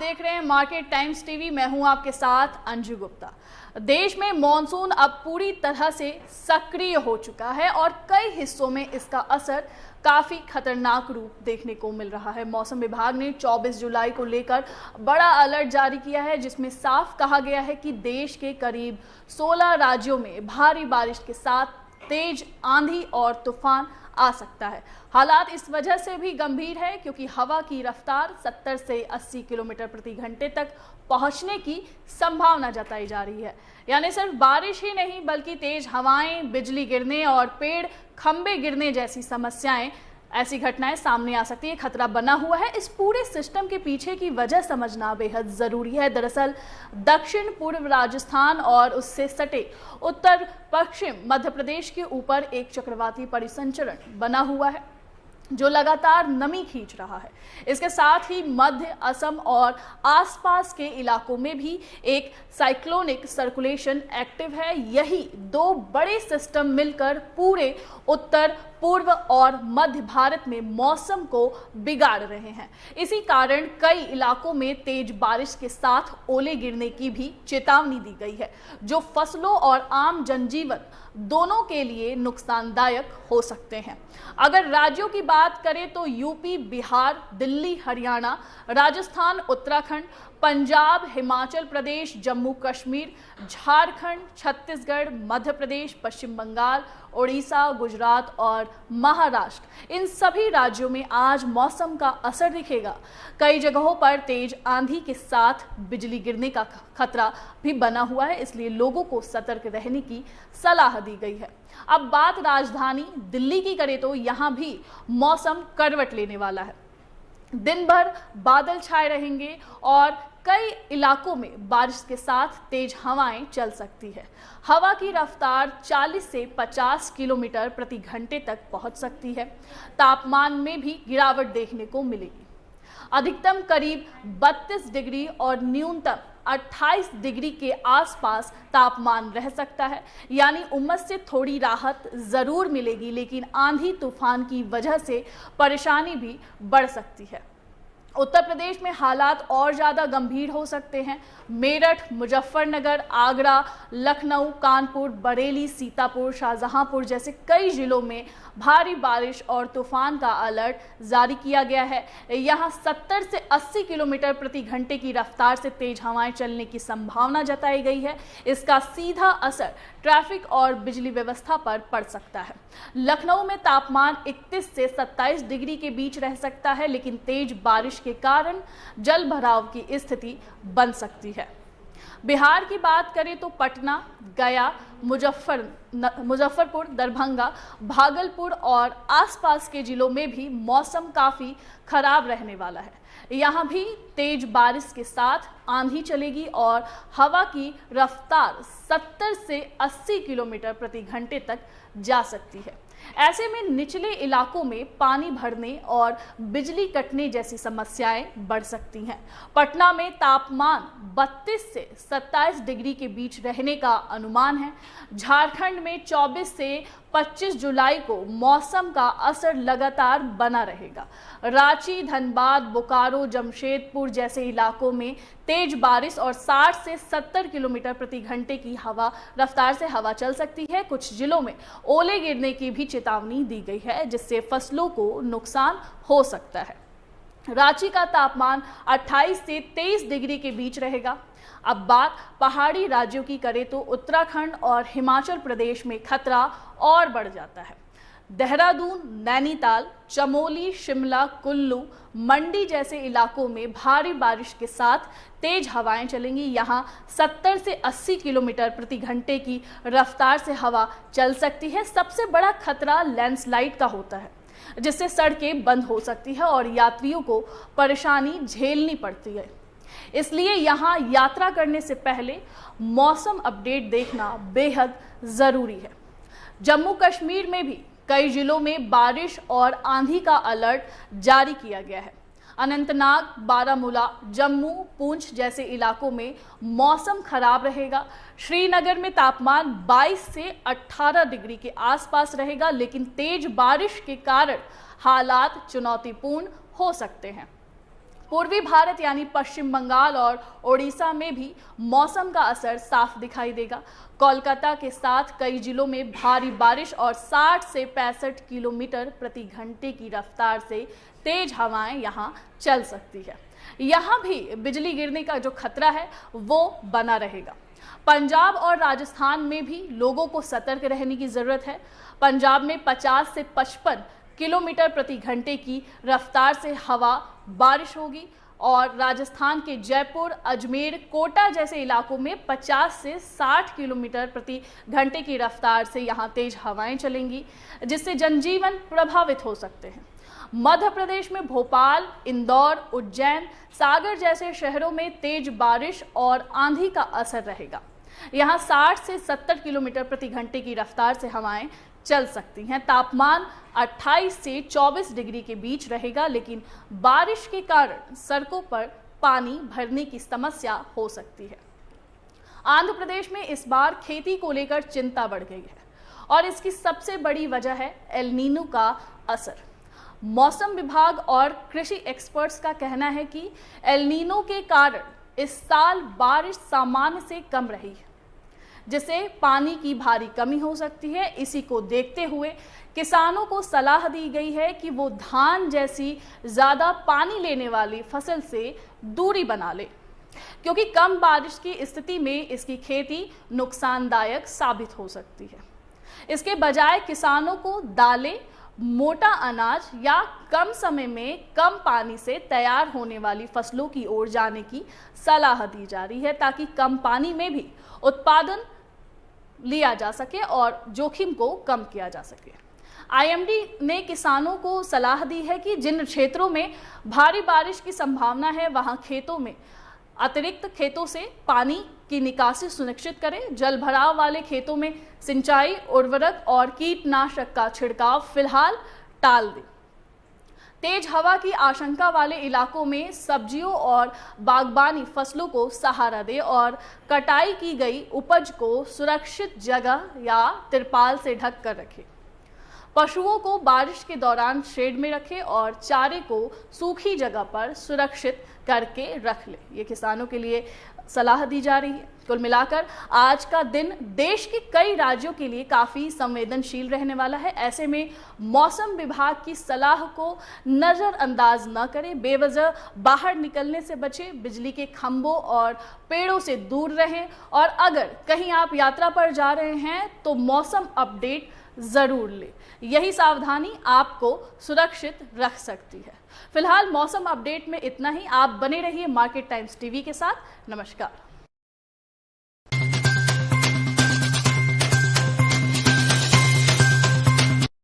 देख रहे हैं मार्केट टाइम्स टीवी। मैं हूं आपके साथ अंजू गुप्ता। देश में मॉनसून अब पूरी तरह से सक्रिय हो चुका है और कई हिस्सों में इसका असर काफी खतरनाक रूप देखने को मिल रहा है। मौसम विभाग ने 24 जुलाई को लेकर बड़ा अलर्ट जारी किया है, जिसमें साफ कहा गया है कि देश के करीब 16 राज्यों में भारी बारिश के साथ तेज आंधी और तूफान आ सकता है। हालात इस वजह से भी गंभीर है क्योंकि हवा की रफ्तार 70 से 80 किलोमीटर प्रति घंटे तक पहुंचने की संभावना जताई जा रही है। यानी सिर्फ बारिश ही नहीं बल्कि तेज हवाएं, बिजली गिरने और पेड़ खंभे गिरने जैसी समस्याएं, ऐसी घटनाएं सामने आ सकती है। खतरा बना हुआ है। इस पूरे सिस्टम के पीछे की वजह समझना बेहद जरूरी है। दरअसल दक्षिण पूर्व राजस्थान और उससे सटे उत्तर पश्चिम मध्य प्रदेश के ऊपर एक चक्रवाती परिसंचरण बना हुआ है जो लगातार नमी खींच रहा है। इसके साथ ही मध्य असम और आसपास के इलाकों में भी एक साइक्लोनिक सर्कुलेशन एक्टिव है। यही दो बड़े सिस्टम मिलकर पूरे उत्तर पूर्व और मध्य भारत में मौसम को बिगाड़ रहे हैं। इसी कारण कई इलाकों में तेज बारिश के साथ ओले गिरने की भी चेतावनी दी गई है, जो फसलों और आम जनजीवन दोनों के लिए नुकसानदायक हो सकते हैं। अगर राज्यों की बात करें तो यूपी, बिहार, दिल्ली, हरियाणा, राजस्थान, उत्तराखंड, पंजाब, हिमाचल प्रदेश, जम्मू कश्मीर, झारखंड, छत्तीसगढ़, मध्य प्रदेश, पश्चिम बंगाल, उड़ीसा, गुजरात और महाराष्ट्र, इन सभी राज्यों में आज मौसम का असर दिखेगा। कई जगहों पर तेज आंधी के साथ बिजली गिरने का खतरा भी बना हुआ है, इसलिए लोगों को सतर्क रहने की सलाह दी गई है। अब बात राजधानी दिल्ली की करें तो यहाँ भी मौसम करवट लेने वाला है। दिन भर बादल छाए रहेंगे और कई इलाकों में बारिश के साथ तेज हवाएं चल सकती है। हवा की रफ्तार 40 से 50 किलोमीटर प्रति घंटे तक पहुंच सकती है। तापमान में भी गिरावट देखने को मिलेगी। अधिकतम करीब 32 डिग्री और न्यूनतम 28 डिग्री के आसपास तापमान रह सकता है। यानी उमस से थोड़ी राहत जरूर मिलेगी, लेकिन आंधी तूफान की वजह से परेशानी भी बढ़ सकती है। उत्तर प्रदेश में हालात और ज़्यादा गंभीर हो सकते हैं। मेरठ, मुजफ्फरनगर, आगरा, लखनऊ, कानपुर, बरेली, सीतापुर, शाहजहांपुर जैसे कई जिलों में भारी बारिश और तूफान का अलर्ट जारी किया गया है। यहाँ 70 से 80 किलोमीटर प्रति घंटे की रफ्तार से तेज हवाएं चलने की संभावना जताई गई है। इसका सीधा असर ट्रैफिक और बिजली व्यवस्था पर पड़ सकता है। लखनऊ में तापमान 31 से 27 डिग्री के बीच रह सकता है, लेकिन तेज बारिश के कारण जल भराव की स्थिति बन सकती है। बिहार की बात करें तो पटना, गया, मुजफ्फरपुर, दरभंगा, भागलपुर और आसपास के जिलों में भी मौसम काफ़ी खराब रहने वाला है। यहाँ भी तेज बारिश के साथ आंधी चलेगी और हवा की रफ्तार 70 से 80 किलोमीटर प्रति घंटे तक जा सकती है। ऐसे में निचले इलाकों में पानी भरने और बिजली कटने जैसी समस्याएं बढ़ सकती हैं। पटना में तापमान 32 से 27 डिग्री के बीच रहने का अनुमान है। झारखंड में 24 से 25 जुलाई को मौसम का असर लगातार बना रहेगा। रांची, धनबाद, बोकारो, जमशेदपुर जैसे इलाकों में तेज बारिश और 60 से 70 किलोमीटर प्रति घंटे की हवा रफ्तार से हवा चल सकती है। कुछ जिलों में ओले गिरने की भी चेतावनी दी गई है, जिससे फसलों को नुकसान हो सकता है। रांची का तापमान 28 से 23 डिग्री के बीच रहेगा। अब बात पहाड़ी राज्यों की करें तो उत्तराखंड और हिमाचल प्रदेश में खतरा और बढ़ जाता है। देहरादून, नैनीताल, चमोली, शिमला, कुल्लू, मंडी जैसे इलाकों में भारी बारिश के साथ तेज हवाएं चलेंगी। यहाँ 70 से 80 किलोमीटर प्रति घंटे की रफ्तार से हवा चल सकती है। सबसे बड़ा खतरा लैंडस्लाइड का होता है, जिससे सड़कें बंद हो सकती है और यात्रियों को परेशानी झेलनी पड़ती है। इसलिए यहाँ यात्रा करने से पहले मौसम अपडेट देखना बेहद ज़रूरी है। जम्मू कश्मीर में भी कई जिलों में बारिश और आंधी का अलर्ट जारी किया गया है। अनंतनाग, बारामूला, जम्मू, पूंछ जैसे इलाकों में मौसम खराब रहेगा। श्रीनगर में तापमान 22 से 18 डिग्री के आसपास रहेगा, लेकिन तेज बारिश के कारण हालात चुनौतीपूर्ण हो सकते हैं। पूर्वी भारत यानी पश्चिम बंगाल और ओडिशा में भी मौसम का असर साफ दिखाई देगा। कोलकाता के साथ कई जिलों में भारी बारिश और 60 से 65 किलोमीटर प्रति घंटे की रफ्तार से तेज हवाएं यहां चल सकती है। यहां भी बिजली गिरने का जो खतरा है वो बना रहेगा। पंजाब और राजस्थान में भी लोगों को सतर्क रहने की जरूरत है। पंजाब में 50 से 55 किलोमीटर प्रति घंटे की रफ्तार से हवा बारिश होगी और राजस्थान के जयपुर, अजमेर, कोटा जैसे इलाकों में 50 से 60 किलोमीटर प्रति घंटे की रफ्तार से यहां तेज हवाएं चलेंगी, जिससे जनजीवन प्रभावित हो सकते हैं। मध्य प्रदेश में भोपाल, इंदौर, उज्जैन, सागर जैसे शहरों में तेज बारिश और आंधी का असर रहेगा। यहां 60 से 70 किलोमीटर प्रति घंटे की रफ्तार से हवाएं चल सकती हैं। तापमान 28 से 24 डिग्री के बीच रहेगा, लेकिन बारिश के कारण सड़कों पर पानी भरने की समस्या हो सकती है। आंध्र प्रदेश में इस बार खेती को लेकर चिंता बढ़ गई है और इसकी सबसे बड़ी वजह है एल नीनो का असर। मौसम विभाग और कृषि एक्सपर्ट्स का कहना है कि एल नीनो के कारण इस साल बारिश सामान्य से कम रही है, जिससे पानी की भारी कमी हो सकती है। इसी को देखते हुए किसानों को सलाह दी गई है कि वो धान जैसी ज़्यादा पानी लेने वाली फसल से दूरी बना ले, क्योंकि कम बारिश की स्थिति में इसकी खेती नुकसानदायक साबित हो सकती है। इसके बजाय किसानों को दालें, मोटा अनाज या कम समय में कम पानी से तैयार होने वाली फसलों की ओर जाने की सलाह दी जा रही है, ताकि कम पानी में भी उत्पादन लिया जा सके और जोखिम को कम किया जा सके। आईएमडी ने किसानों को सलाह दी है कि जिन क्षेत्रों में भारी बारिश की संभावना है वहां खेतों में अतिरिक्त खेतों से पानी की निकासी सुनिश्चित करें। जल भराव वाले खेतों में सिंचाई, उर्वरक और कीटनाशक का छिड़काव फिलहाल टाल दें। तेज हवा की आशंका वाले इलाकों में सब्जियों और बागबानी फसलों को सहारा दें और कटाई की गई उपज को सुरक्षित जगह या तिरपाल से ढक कर रखें। पशुओं को बारिश के दौरान शेड में रखें और चारे को सूखी जगह पर सुरक्षित करके रख लें। ये किसानों के लिए सलाह दी जा रही है। कुल मिलाकर आज का दिन देश के कई राज्यों के लिए काफ़ी संवेदनशील रहने वाला है। ऐसे में मौसम विभाग की सलाह को नज़रअंदाज न करें, बेवजह बाहर निकलने से बचें, बिजली के खंभों और पेड़ों से दूर रहें और अगर कहीं आप यात्रा पर जा रहे हैं तो मौसम अपडेट ज़रूर लें। यही सावधानी आपको सुरक्षित रख सकती है। फिलहाल मौसम अपडेट में इतना ही। आप बने रहिए मार्केट टाइम्स टीवी के साथ। नमस्कार।